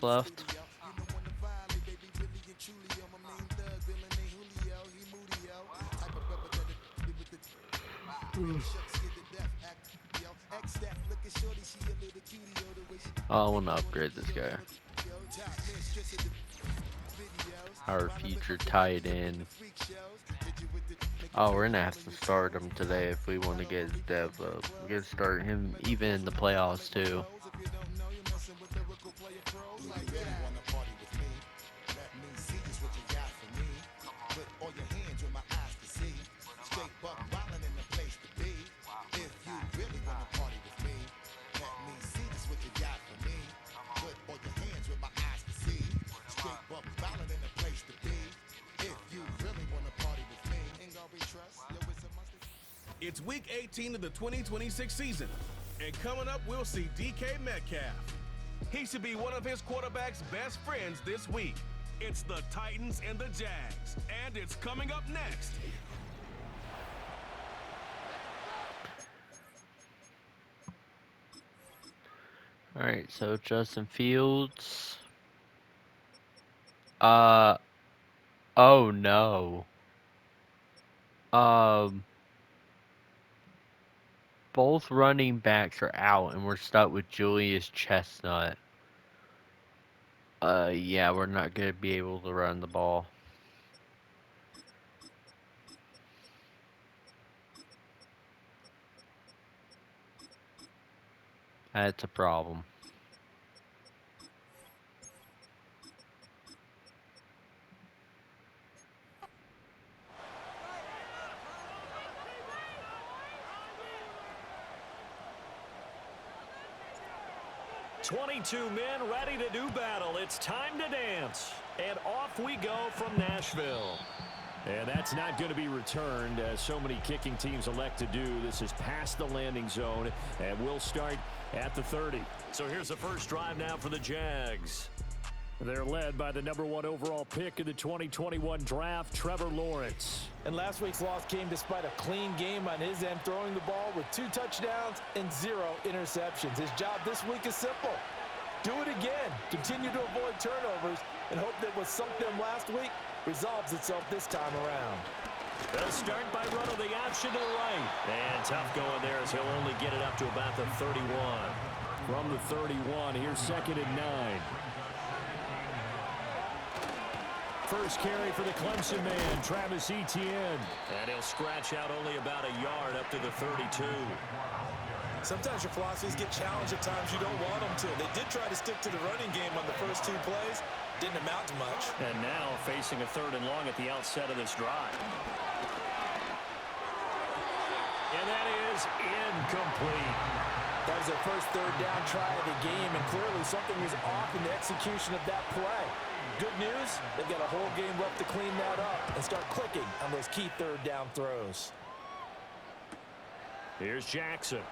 minutes left. Oh, I want to upgrade this guy. Our future tight end. Oh, we're gonna have to start him today if we want to get his depth up. We gotta start him even in the playoffs too. It's week 18 of the 2026 season, and coming up, we'll see DK Metcalf. He should be one of his quarterback's best friends this week. It's the Titans and the Jags, and it's coming up next. Alright, so Justin Fields. Oh no. Both running backs are out, and we're stuck with Julius Chestnut. Yeah, we're not gonna be able to run the ball. That's a problem. "22 men ready to do battle. It's time to dance." And off we go from Nashville. And that's not going to be returned, as so many kicking teams elect to do. This is past the landing zone, and we'll start at the 30. So here's the first drive now for the Jags. They're led by the #1 overall pick in the 2021 draft, Trevor Lawrence. And last week's loss came despite a clean game on his end, throwing the ball with 2 touchdowns and 0 interceptions. His job this week is simple. Do it again. Continue to avoid turnovers and hope that what sunk them last week resolves itself this time around. They'll start by running the option to the right. And tough going there as he'll only get it up to about the 31. From the 31, here's 2nd and 9. First carry for the Clemson man, Travis Etienne. And he'll scratch out only about a yard up to the 32. Sometimes your philosophies get challenged at times you don't want them to. They did try to stick to the running game on the first 2 plays. Didn't amount to much. And now facing a 3rd and long at the outset of this drive. And that is incomplete. That was their first 3rd down try of the game, and clearly something was off in the execution of that play. Good news, they've got a whole game left to clean that up and start clicking on those key 3rd down throws. Here's Jackson.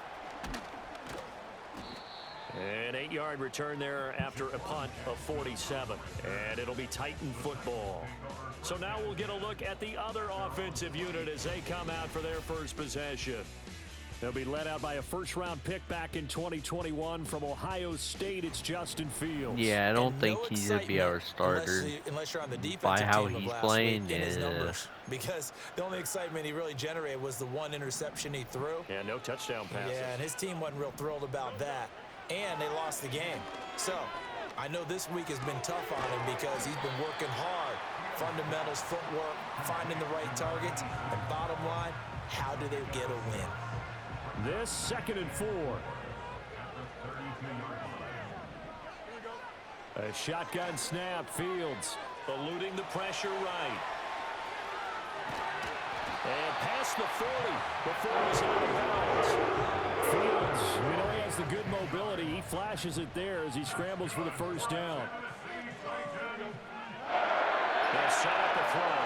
An 8-yard return there after a punt of 47. And it'll be Titan football. So now we'll get a look at the other offensive unit as they come out for their first possession. They'll be led out by a first-round pick back in 2021 from Ohio State. It's Justin Fields. Yeah, I don't think he's going to be our starter. Unless you're on the defensive by how team of he's last playing. week in his numbers. Because the only excitement he really generated was the 1 interception he threw. Yeah, no touchdown passes. Yeah, and his team wasn't real thrilled about that. And they lost the game. So, I know this week has been tough on him because he's been working hard. Fundamentals, footwork, finding the right targets. And bottom line, how do they get a win? This 2nd and 4. A shotgun snap. Fields eluding the pressure right. And past the 40 before he's out of bounds. Fields, we know he has the good mobility. He flashes it there as he scrambles for the first down. They'll set up the throw.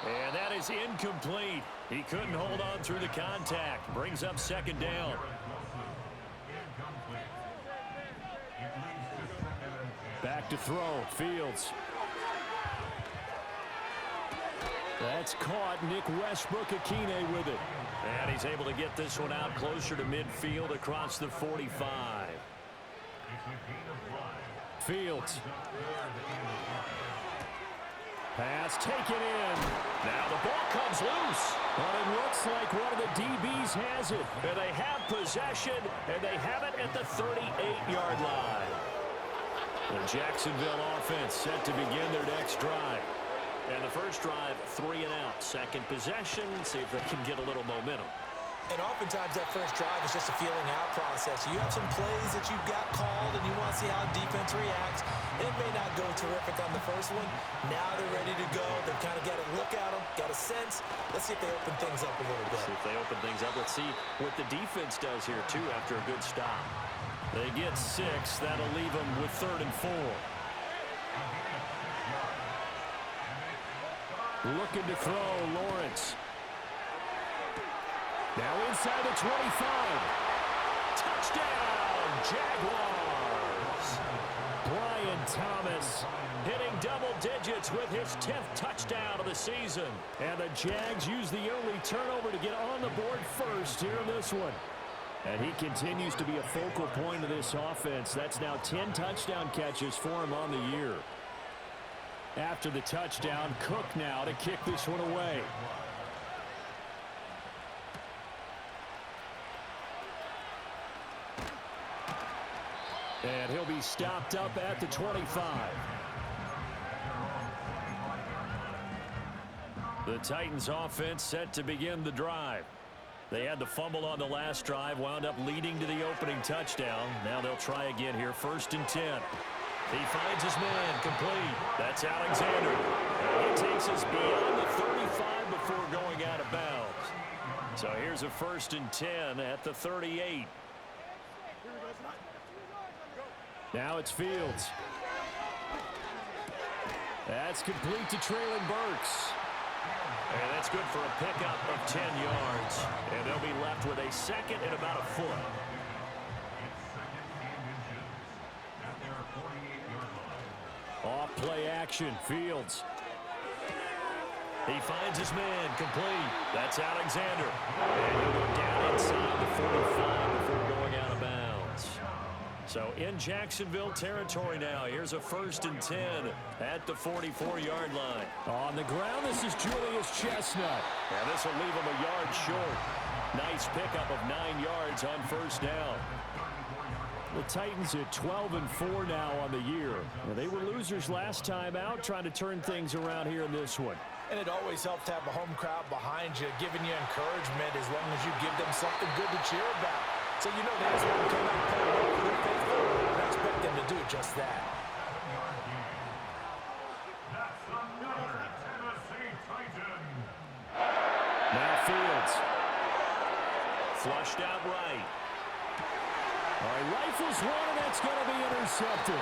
And that is incomplete. He couldn't hold on through the contact. Brings up 2nd down. Back to throw. Fields. That's caught. Nick Westbrook-Akine with it. And he's able to get this one out closer to midfield across the 45. Fields. Pass taken in. Now the ball comes loose. But it looks like one of the DBs has it. And they have possession, and they have it at the 38-yard line. The Jacksonville offense set to begin their next drive. And the first drive, 3 and out. Second possession, see if they can get a little momentum. And oftentimes that first drive is just a feeling out process. You have some plays that you've got called and you want to see how defense reacts. It may not go terrific on the first one. Now they're ready to go. They've kind of got a look at them, got a sense. Let's see if they open things up a little bit. See if they open things up. Let's see what the defense does here, too, after a good stop. They get 6. That'll leave them with 3rd and 4. Looking to throw, Lawrence. Now inside the 25. Touchdown, Jaguars. Brian Thomas hitting double digits with his 10th touchdown of the season. And the Jags use the early turnover to get on the board first here in this one. And he continues to be a focal point of this offense. That's now 10 touchdown catches for him on the year. After the touchdown, Cook now to kick this one away. And he'll be stopped up at the 25. The Titans offense set to begin the drive. They had the fumble on the last drive, wound up leading to the opening touchdown. Now they'll try again here, 1st and 10. He finds his man, complete. That's Alexander. And he takes us beyond the 35 before going out of bounds. So here's a 1st and 10 at the 38. Now it's Fields. That's complete to Traylon Burks. And that's good for a pickup of 10 yards. And they'll be left with a 2nd and about a foot. Off play action, Fields. He finds his man, complete. That's Alexander. And he'll go down inside the 45 before going out of bounds. So in Jacksonville territory now. Here's a 1st and 10 at the 44-yard line. On the ground, this is Julius Chestnut. And this will leave him a yard short. Nice pickup of 9 yards on 1st down. The Titans at 12-4 now on the year. They were losers last time out, trying to turn things around here in this one. And it always helps to have a home crowd behind you, giving you encouragement as long as you give them something good to cheer about. So you know they just want to come out and play well for their faithful, and I expect them to do just that. Now Fields. Flushed out right. All right, rifles one, and that's going to be intercepted.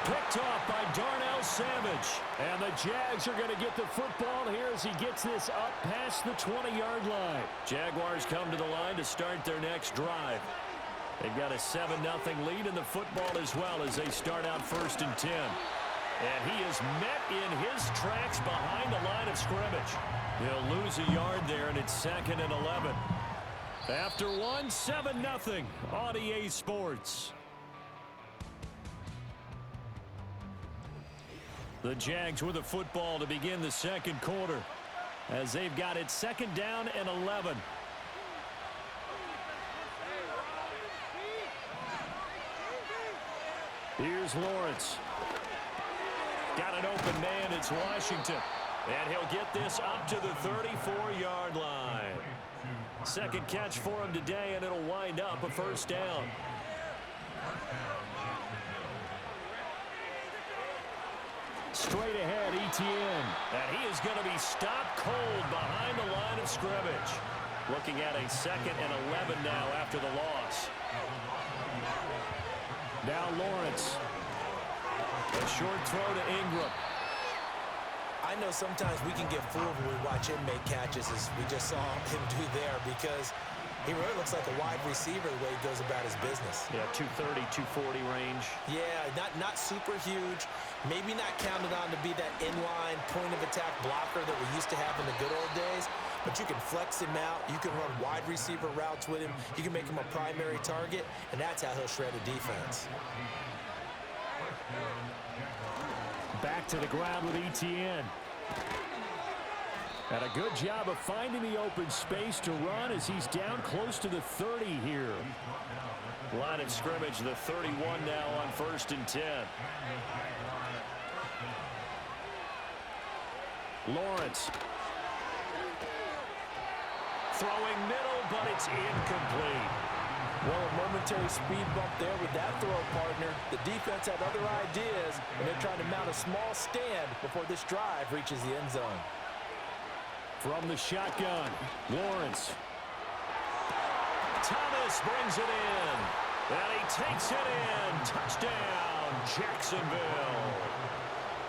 Picked off by Darnell Savage. And the Jags are going to get the football here as he gets this up past the 20-yard line. Jaguars come to the line to start their next drive. They've got a 7-0 lead in the football as well as they start out 1st and 10. And he is met in his tracks behind the line of scrimmage. He'll lose a yard there, and it's 2nd and 11. After one, 7-0 on EA Sports. The Jags with the football to begin the second quarter as they've got it 2nd down and 11. Here's Lawrence. Got an open man. It's Washington. And he'll get this up to the 34-yard line. Second catch for him today, and it'll wind up a 1st down. Straight ahead, Etienne. And he is going to be stopped cold behind the line of scrimmage. Looking at a 2nd and 11 now after the loss. Now Lawrence. A short throw to Ingram. I know sometimes we can get fooled when we watch him make catches, as we just saw him do there, because he really looks like a wide receiver the way he goes about his business. Yeah, 230, 240 range. Yeah, not super huge. Maybe not counted on to be that inline point-of-attack blocker that we used to have in the good old days, but you can flex him out. You can run wide receiver routes with him. You can make him a primary target, and that's how he'll shred a defense. Back to the ground with ETN. And a good job of finding the open space to run as he's down close to the 30 here. Line of scrimmage, the 31 now on 1st and 10. Lawrence. Throwing middle, but it's incomplete. Well, a momentary speed bump there with that throw, partner. The defense had other ideas, and they're trying to mount a small stand before this drive reaches the end zone. From the shotgun, Lawrence. Thomas brings it in. And he takes it in. Touchdown, Jacksonville.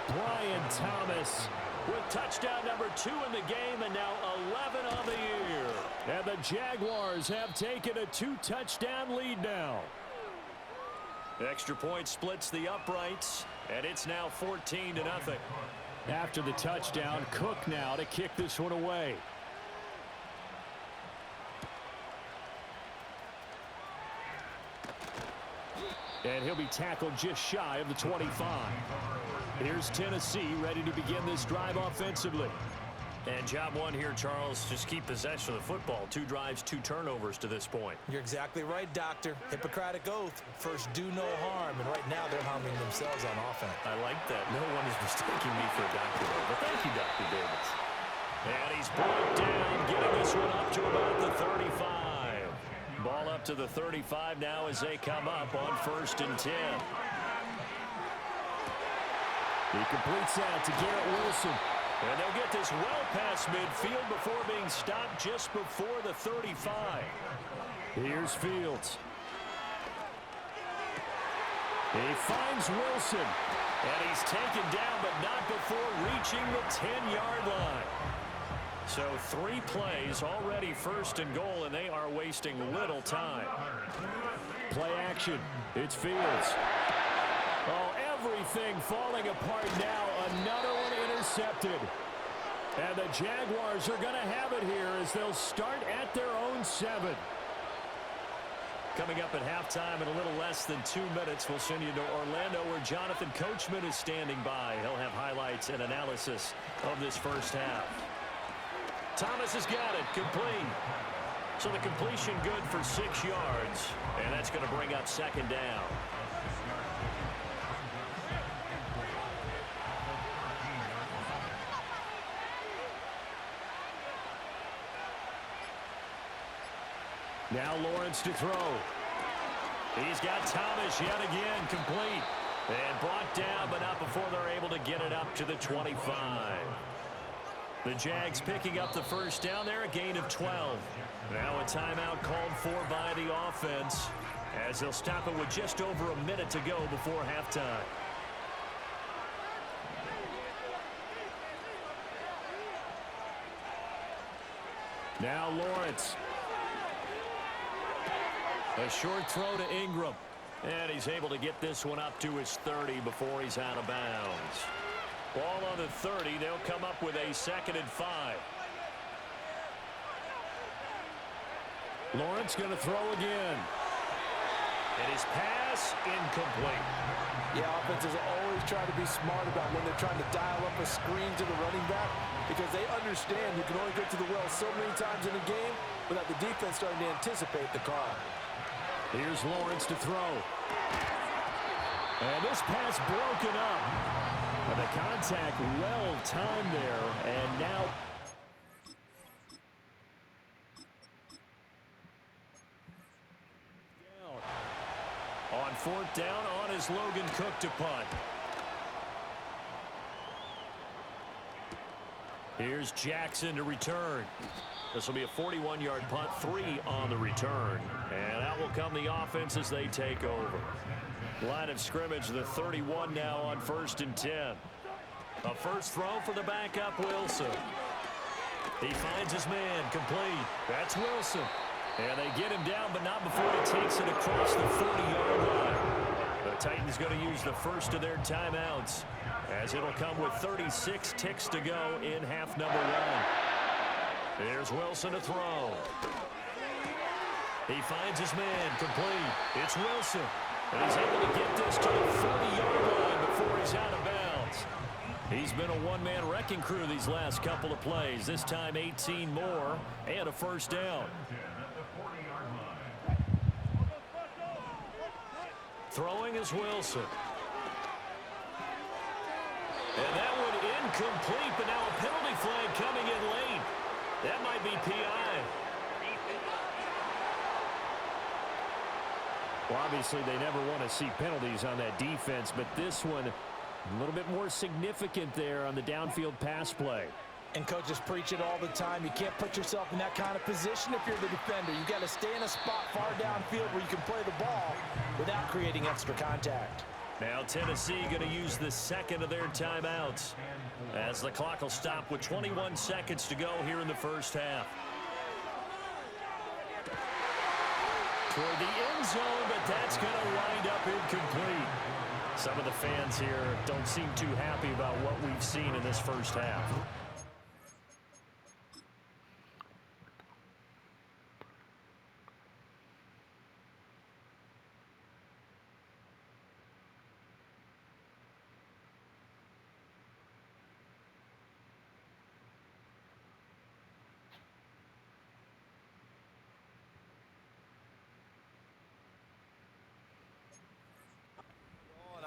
Brian Thomas with touchdown number 2 in the game and now 11 on the year. And the Jaguars have taken a 2-touchdown lead now. Extra point splits the uprights, and it's now 14-0. After the touchdown, Cook now to kick this one away. And he'll be tackled just shy of the 25. Here's Tennessee ready to begin this drive offensively. And job one here, Charles, just keep possession of the football. 2 drives, 2 turnovers to this point. You're exactly right, Doctor. Hippocratic oath. First, do no harm. And right now, they're harming themselves on offense. I like that. No one is mistaking me for a doctor, though. But thank you, Dr. Davis. And he's brought down, getting this one up to about the 35. Ball up to the 35 now as they come up on 1st and 10. He completes that to Garrett Wilson. And they'll get this well past midfield before being stopped just before the 35. Here's Fields. He finds Wilson. And he's taken down, but not before reaching the 10-yard line. So 3 plays already 1st and goal, and they are wasting little time. Play action. It's Fields. Oh, everything falling apart now. Another one intercepted. And the Jaguars are going to have it here as they'll start at their own 7. Coming up at halftime in a little less than 2 minutes, we'll send you to Orlando where Jonathan Coachman is standing by. He'll have highlights and analysis of this first half. Thomas has got it, complete. So the completion good for 6 yards, and that's going to bring up 2nd down. Now Lawrence to throw. He's got Thomas yet again, complete. And brought down, but not before they're able to get it up to the 25. The Jags picking up the first down there, a gain of 12. Now a timeout called for by the offense as they'll stop it with just over a minute to go before halftime. Now Lawrence. A short throw to Ingram. And he's able to get this one up to his 30 before he's out of bounds. Ball on the 30. They'll come up with a 2nd and 5. Lawrence going to throw again. And his pass incomplete. Yeah, offenses always try to be smart about when they're trying to dial up a screen to the running back because they understand you can only get to the well so many times in a game without the defense starting to anticipate the call. Here's Lawrence to throw. And this pass broken up. And the contact well timed there. And now on 4th down on is Logan Cook to punt. Here's Jackson to return. This will be a 41-yard punt, 3 on the return. And out will come the offense as they take over. Line of scrimmage, the 31 now on 1st and 10. A first throw for the backup, Wilson. He finds his man, complete. That's Wilson. And they get him down, but not before he takes it across the 40-yard line. The Titans going to use the first of their timeouts as it'll come with 36 ticks to go in half number 1. There's Wilson to throw. He finds his man, complete. It's Wilson. And he's able to get this to the 40-yard line before he's out of bounds. He's been a one-man wrecking crew these last couple of plays. This time 18 more and a first down. Throwing is Wilson. And that one incomplete, but now a penalty flag coming in late. That might be PI. Well, obviously, they never want to see penalties on that defense, but this one a little bit more significant there on the downfield pass play. And coaches preach it all the time. You can't put yourself in that kind of position if you're the defender. You got to stay in a spot far downfield where you can play the ball without creating extra contact. Now Tennessee going to use the second of their timeouts as the clock will stop with 21 seconds to go here in the first half. Toward the end zone, but that's going to wind up incomplete. Some of the fans here don't seem too happy about what we've seen in this first half.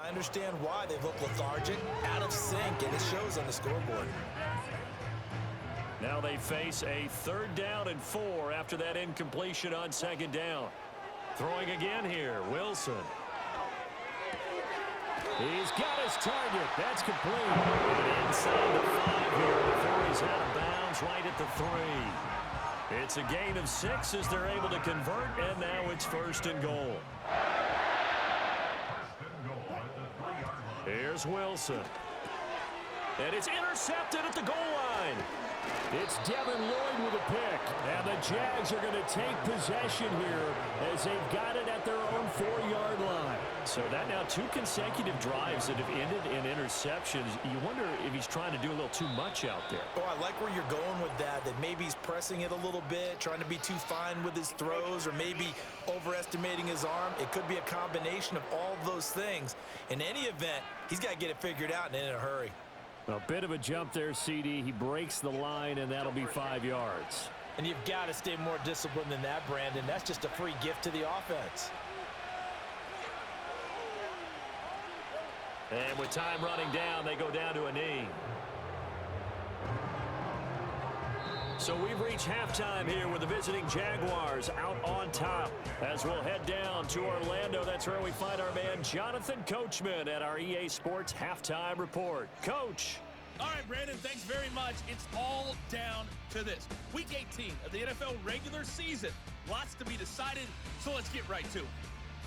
I understand why they look lethargic, out of sync, and it shows on the scoreboard. Now they face a 3rd down and 4 after that incompletion on 2nd down. Throwing again here, Wilson. He's got his target. That's complete. And inside the 5 here before he's out of bounds, right at the 3. It's a gain of 6 as they're able to convert, and now it's 1st and goal. Here's Wilson. And it's intercepted at the goal line. It's Devin Lloyd with a pick. And the Jags are going to take possession here as they've got it at their own 4-yard line. So that now 2 consecutive drives that have ended in interceptions. You wonder if he's trying to do a little too much out there. Oh, I like where you're going with that maybe he's pressing it a little bit, trying to be too fine with his throws, or maybe overestimating his arm. It could be a combination of all of those things. In any event, he's got to get it figured out and in a hurry. A bit of a jump there, CD. He breaks the line, and that'll be 5 yards. And you've got to stay more disciplined than that, Brandon. That's just a free gift to the offense. And with time running down, they go down to a knee. So we've reached halftime here with the visiting Jaguars out on top. As we'll head down to Orlando, that's where we find our man Jonathan Coachman at our EA Sports Halftime Report. Coach. All right, Brandon, thanks very much. It's all down to this. Week 18 of the NFL regular season. Lots to be decided, so let's get right to it.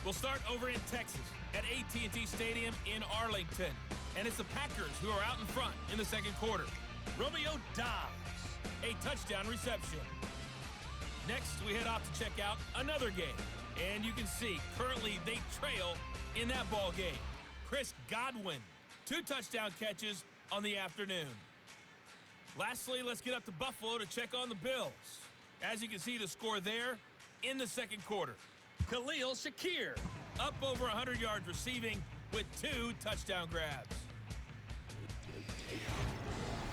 We'll start over in Texas at AT&T Stadium in Arlington. And it's the Packers who are out in front in the second quarter. Romeo Dobbs, a touchdown reception. Next, we head off to check out another game. And you can see, currently they trail in that ball game. Chris Godwin, 2 touchdown catches on the afternoon. Lastly, let's get up to Buffalo to check on the Bills. As you can see, the score there in the second quarter. Khalil Shakir, up over 100 yards receiving with 2 touchdown grabs.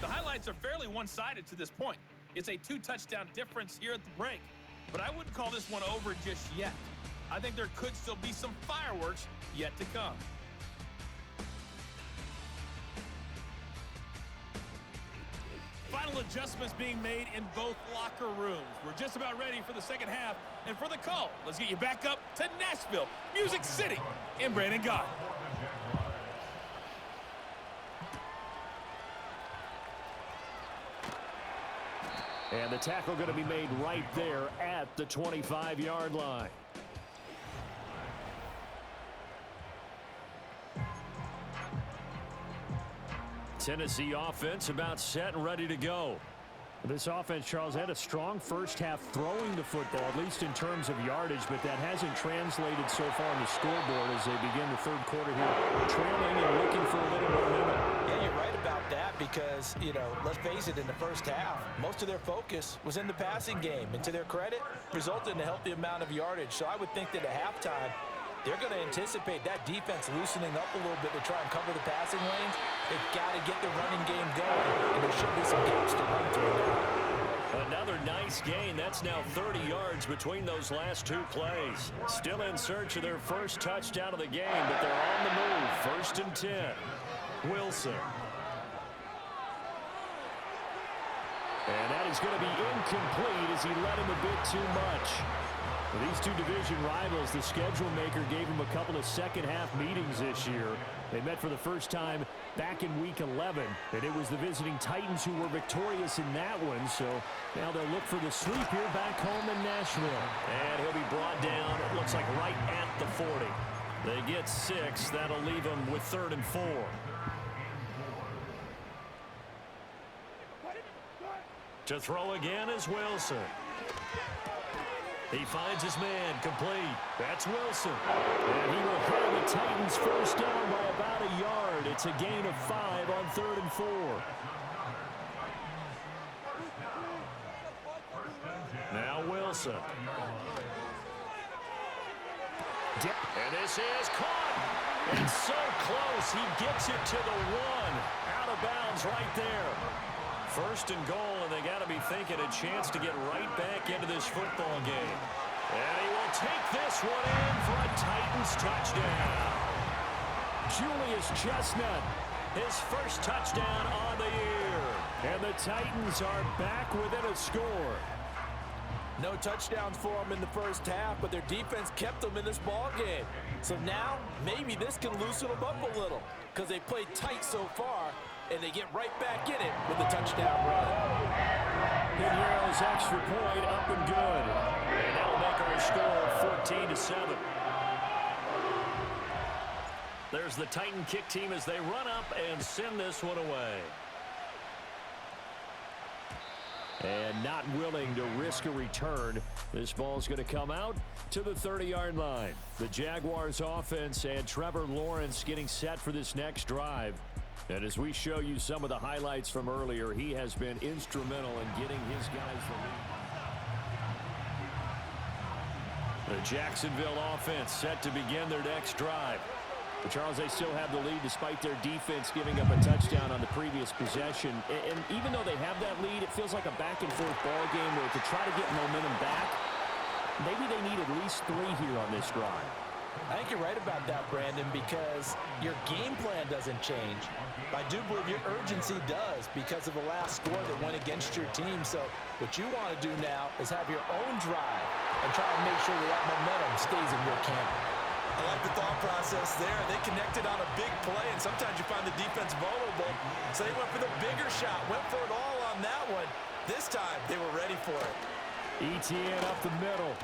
The highlights are fairly one-sided to this point. It's a 2-touchdown difference here at the break. But I wouldn't call this one over just yet. I think there could still be some fireworks yet to come. Final adjustments being made in both locker rooms. We're just about ready for the second half. And for the call, let's get you back up to Nashville, Music City, in Brandon Gott. And the tackle going to be made right there at the 25-yard line. Tennessee offense about set and ready to go. This offense, Charles, had a strong first half throwing the football, at least in terms of yardage, but that hasn't translated so far on the scoreboard as they begin the third quarter here, trailing and looking for a little momentum. Yeah, you're right about that because, you know, let's face it, in the first half, most of their focus was in the passing game. And to their credit, resulted in a healthy amount of yardage. So I would think that at halftime, they're going to anticipate that defense loosening up a little bit to try and cover the passing lanes. They've got to get the running game going, and there should be some gaps to run through now. Another nice gain. That's now 30 yards between those last two plays. Still in search of their first touchdown of the game, but they're on the move. 1st and 10. Wilson. And that is going to be incomplete as he led him a bit too much. For these two division rivals, the schedule maker gave them a couple of second-half meetings this year. They met for the first time back in Week 11, and it was the visiting Titans who were victorious in that one. So now they'll look for the sweep here back home in Nashville. And he'll be brought down, it looks like right at the 40. They get 6. That'll leave them with 3rd and 4. To throw again is Wilson. He finds his man, complete. That's Wilson. And he will have the Titans first down by about a yard. It's a gain of 5 on 3rd and 4. Now Wilson. And this is caught. And so close, he gets it to the 1. Out of bounds right there. 1st and goal, and they got to be thinking a chance to get right back into this football game. And he will take this one in for a Titans touchdown. Julius Chestnut, his first touchdown on the year. And the Titans are back within a score. No touchdowns for them in the first half, but their defense kept them in this ball game. So now, maybe this can loosen them up a little because they played tight so far, and they get right back in it with a touchdown run. Pinheiro's extra point up and good. And that'll make our score 14-7. There's the Titan kick team as they run up and send this one away. And not willing to risk a return. This ball's going to come out to the 30-yard line. The Jaguars offense and Trevor Lawrence getting set for this next drive. And as we show you some of the highlights from earlier, he has been instrumental in getting his guys the lead. The Jacksonville offense set to begin their next drive. But Charles, they still have the lead despite their defense giving up a touchdown on the previous possession. And even though they have that lead, it feels like a back-and-forth ball game where to try to get momentum back, maybe they need at least 3 here on this drive. I think you're right about that, Brandon, because your game plan doesn't change. I do believe your urgency does because of the last score that went against your team. So what you want to do now is have your own drive and try and make sure that momentum stays in your camp. I like the thought process there. They connected on a big play, and sometimes you find the defense vulnerable. So they went for the bigger shot, went for it all on that one. This time, they were ready for it. ETN up the middle.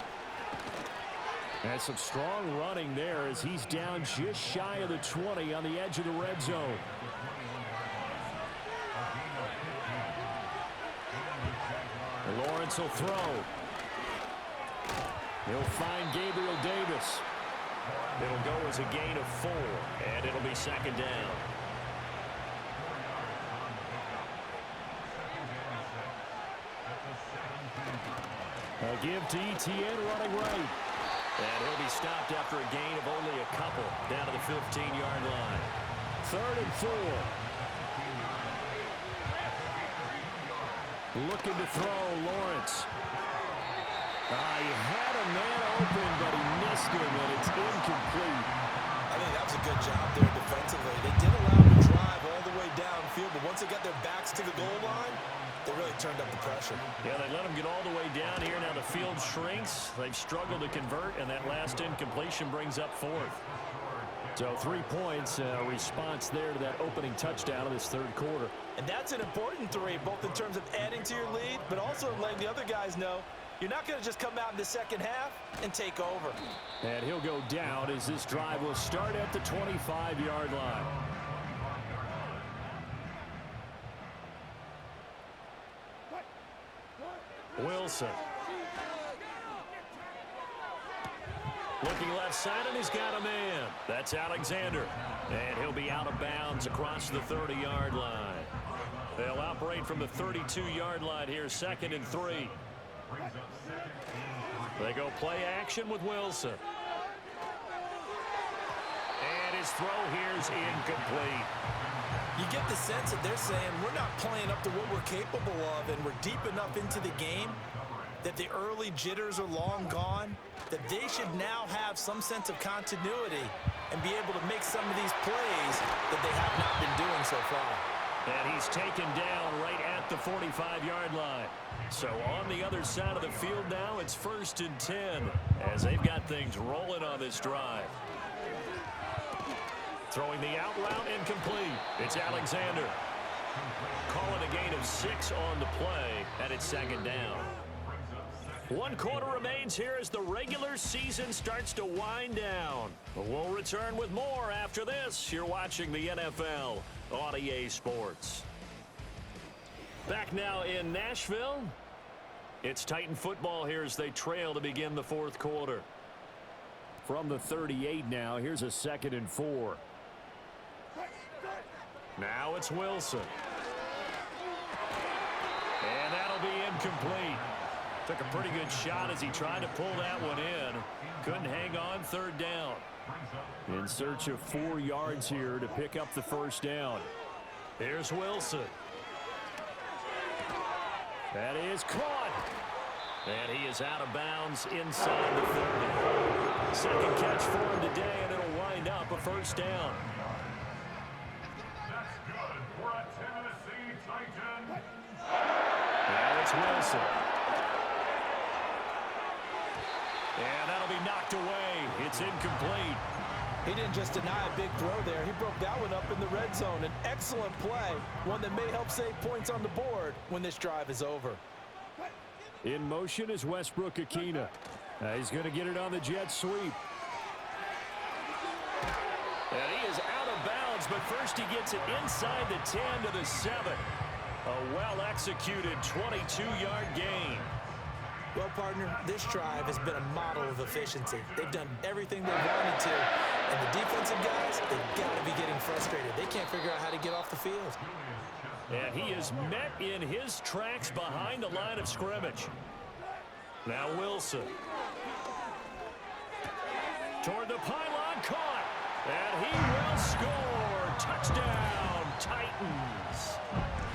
And some strong running there as he's down just shy of the 20 on the edge of the red zone. Lawrence will throw. He'll find Gabriel Davis. It'll go as a gain of 4, and it'll be 2nd down. A give to ETN running right. And he'll be stopped after a gain of only a couple down to the 15-yard line. 3rd and 4. Looking to throw, Lawrence. He had a man open, but he missed him, and it's incomplete. I think that was a good job there defensively. They did allow them to drive all the way downfield, but once they got their backs to the goal line, they really turned up the pressure. Yeah, they let them get all the way down here. Now the field shrinks. They've struggled to convert, and that last incompletion brings up 4th. So 3 points, response there to that opening touchdown of this third quarter. And that's an important 3, both in terms of adding to your lead, but also letting the other guys know you're not going to just come out in the second half and take over. And he'll go down as this drive will start at the 25-yard line. Wilson. Looking left side, and he's got a man. That's Alexander. And he'll be out of bounds across the 30-yard line. They'll operate from the 32-yard line here, 2nd and 3. They go play action with Wilson. And his throw here's incomplete. You get the sense that they're saying we're not playing up to what we're capable of, and we're deep enough into the game that the early jitters are long gone, that they should now have some sense of continuity and be able to make some of these plays that they have not been doing so far. And he's taken down right at the 45-yard line. So on the other side of the field now, it's 1st and 10 as they've got things rolling on this drive. Throwing the out route incomplete. It's Alexander. Calling a gain of 6 on the play, and it's 2nd down. 1 quarter remains here as the regular season starts to wind down. We'll return with more after this. You're watching the NFL on EA Sports. Back now in Nashville. It's Titan football here as they trail to begin the 4th quarter. From the 38 now, here's a 2nd and 4. Now it's Wilson. And that'll be incomplete. Took a pretty good shot as he tried to pull that one in. Couldn't hang on, 3rd down. In search of 4 yards here to pick up the 1st down. Here's Wilson. That is caught. And he is out of bounds inside the 30. 2nd catch for him today, and it'll wind up a 1st down. That's good for a Tennessee Titan. Now it's Wilson. And that'll be knocked away. It's incomplete. He didn't just deny a big throw there. He broke that one up in the red zone. An excellent play, one that may help save points on the board when this drive is over. In motion is Westbrook Akina. He's going to get it on the jet sweep. And he is out of bounds, but first he gets it inside the 10 to the 7. A well-executed 22-yard gain. Well, partner, this drive has been a model of efficiency. They've done everything they wanted to, and the defensive guys, they've got to be getting frustrated. They can't figure out how to get off the field. And he is met in his tracks behind the line of scrimmage. Now Wilson. Toward the pylon, caught. And he will score. Touchdown, Titans.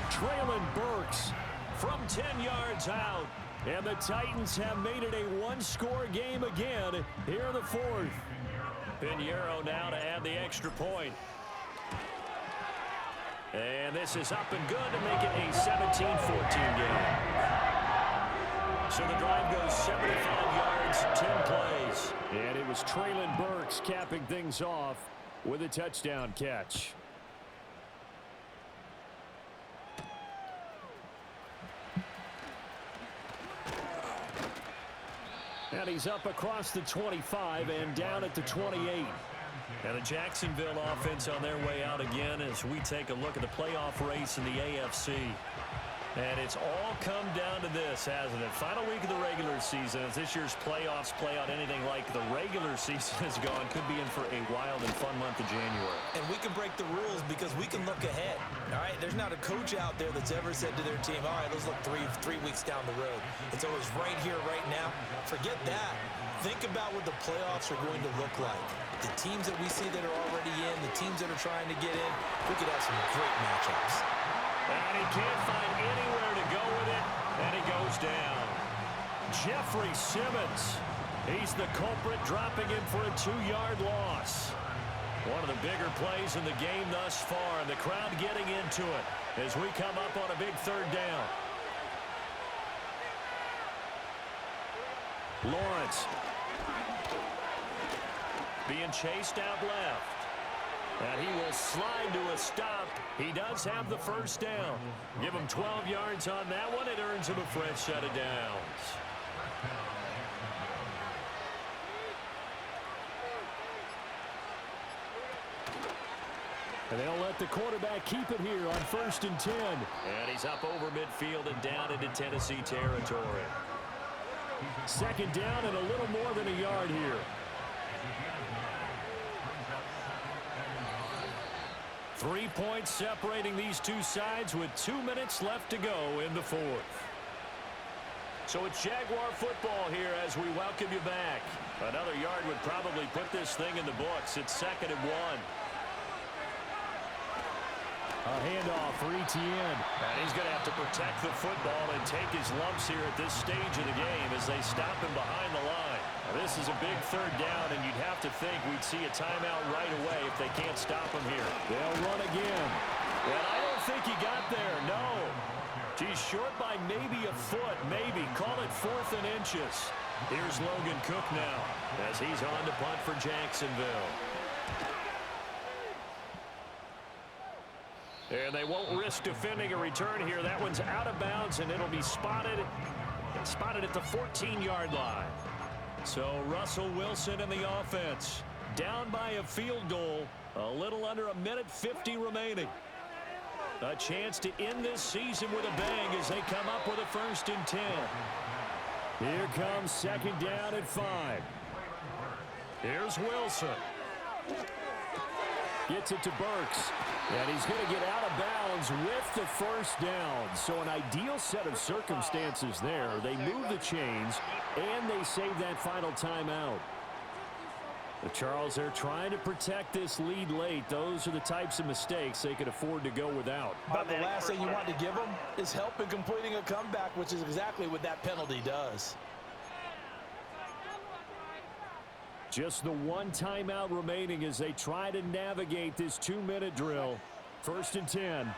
Traylon Burks from 10 yards out. And the Titans have made it a one-score game again here in the 4th. Pinheiro now to add the extra point. And this is up and good to make it a 17-14 game. So the drive goes 75 yards, 10 plays. And it was Traylon Burks capping things off with a touchdown catch. And he's up across the 25 and down at the 28. And the Jacksonville offense on their way out again as we take a look at the playoff race in the AFC. And it's all come down to this, hasn't it? Final week of the regular season. As this year's playoffs play out anything like the regular season has gone, could be in for a wild and fun month of January. And we can break the rules because we can look ahead. All right, there's not a coach out there that's ever said to their team, all right, let's look three weeks down the road. It's always right here, right now. Forget that. Think about what the playoffs are going to look like. The teams that we see that are already in, the teams that are trying to get in, we could have some great matchups. And he can't find anywhere to go with it, and he goes down. Jeffrey Simmons, he's the culprit, dropping him for a 2-yard loss. One of the bigger plays in the game thus far, and the crowd getting into it as we come up on a big 3rd down. Lawrence being chased out left. And he will slide to a stop. He does have the 1st down. Give him 12 yards on that one. It earns him a fresh set of downs. And they'll let the quarterback keep it here on 1st and 10. And he's up over midfield and down into Tennessee territory. 2nd down and a little more than a yard here. 3 points separating these two sides with 2 minutes left to go in the 4th. So it's Jaguar football here as we welcome you back. Another yard would probably put this thing in the books. It's 2nd and 1. A handoff for Etienne. And he's going to have to protect the football and take his lumps here at this stage of the game as they stop him behind the line. Now, this is a big 3rd down, and you'd have to think we'd see a timeout right away if they can't stop him here. They'll run again. And I don't think he got there, no. He's short by maybe a foot, maybe. Call it 4th and inches. Here's Logan Cook now as he's on to punt for Jacksonville. And they won't risk defending a return here. That one's out of bounds, and it'll be spotted at the 14-yard line. So Russell Wilson and the offense down by a field goal. A little under a minute 50 remaining. A chance to end this season with a bang as they come up with a 1st and 10. Here comes 2nd down at 5. Here's Wilson. Gets it to Burks. And he's going to get out of bounds with the 1st down. So an ideal set of circumstances there. They move the chains, and they save that final timeout. The Charles, they're trying to protect this lead late. Those are the types of mistakes they could afford to go without. But the last thing you want to give them is help in completing a comeback, which is exactly what that penalty does. Just the 1 timeout remaining as they try to navigate this 2-minute drill. 1st and 10.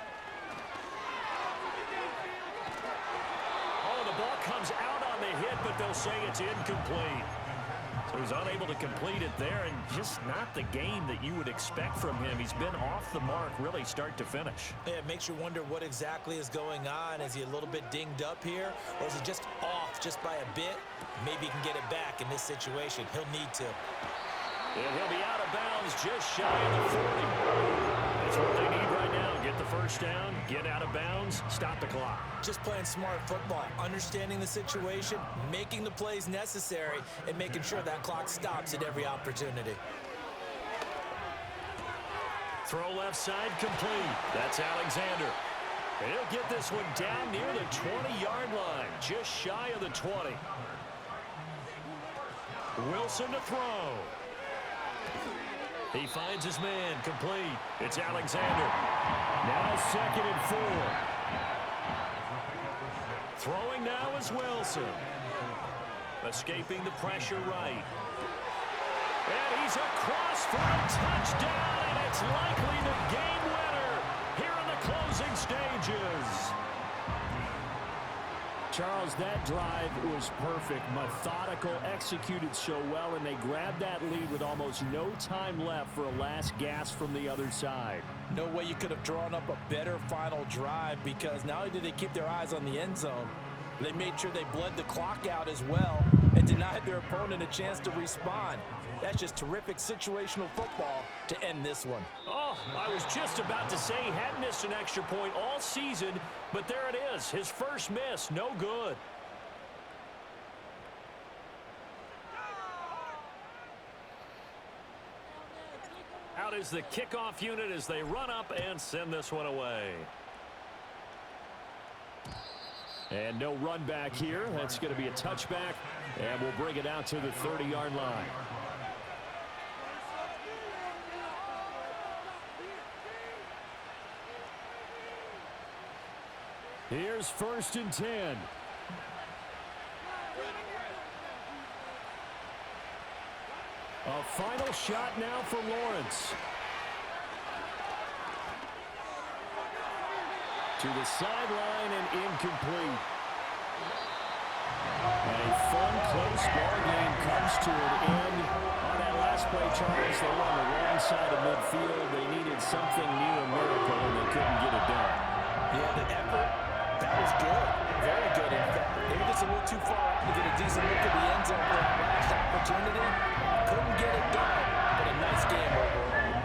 Oh, the ball comes out on the hit, but they'll say it's incomplete. So he's unable to complete it there, and just not the game that you would expect from him. He's been off the mark really start to finish. Yeah, it makes you wonder what exactly is going on. Is he a little bit dinged up here, or is he just off just by a bit? Maybe he can get it back in this situation. He'll need to. And he'll be out of bounds just shy of the 40. That's what they need right now. Get the 1st down, get out of bounds, stop the clock. Just playing smart football, understanding the situation, making the plays necessary, and making sure that clock stops at every opportunity. Throw left side complete. That's Alexander. And he'll get this one down near the 20-yard line, just shy of the 20. Wilson to throw. He finds his man, complete. It's Alexander. Now 2nd and 4. Throwing now is Wilson. Escaping the pressure right. And he's across for a touchdown, and it's likely the game winner here in the closing stages. Charles, that drive was perfect, methodical, executed so well, and they grabbed that lead with almost no time left for a last gasp from the other side. No way you could have drawn up a better final drive, because not only did they keep their eyes on the end zone, they made sure they bled the clock out as well and denied their opponent a chance to respond. That's just terrific situational football to end this one. Oh, I was just about to say he hadn't missed an extra point all season, but there it is. His first miss, no good. Out is the kickoff unit as they run up and send this one away. And no run back here. That's going to be a touchback, and we'll bring it out to the 30-yard line. Here's 1st and 10. A final shot now for Lawrence. To the sideline and incomplete. A fun, close ball game comes to an end. On that last play, Charles, they were on the wrong side of midfield. They needed something near a miracle, and they couldn't get it done. Yeah, the effort, that was good. Very good, in fact. They were just a little too far out to get a decent look at the end zone for that last opportunity. Couldn't get it done, but a nice game overall.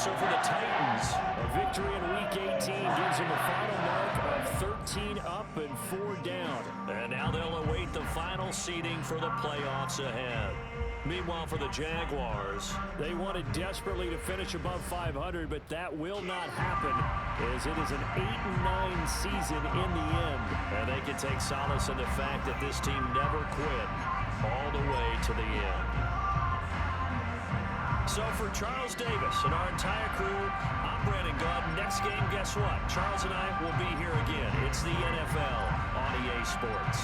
So for the Titans, a victory in Week 18 gives them a final mark of 13 up and 4 down. And now they'll await the final seeding for the playoffs ahead. Meanwhile, for the Jaguars, they wanted desperately to finish above 500, but that will not happen as it is an 8-9 season in the end. And they can take solace in the fact that this team never quit all the way to the end. So for Charles Davis and our entire crew, I'm Brandon Gunn. Next game, guess what? Charles and I will be here again. It's the NFL on EA Sports.